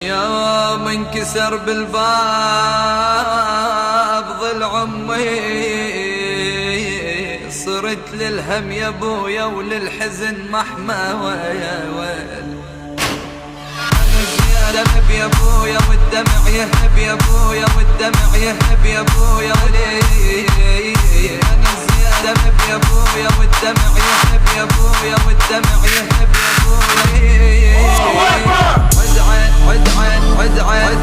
يوم انكسر بالباب ضلع امي، صرت للهم يا ابويا وللحزن محمى ويا ويل. انا زيادة يا ابويا والدمع يهب يا ابويا والدمع يهب يا ابويا ولي. انا زيادة يا ابويا والدمع يهب يا ابويا والدمع يهب يا ابويا. ودعين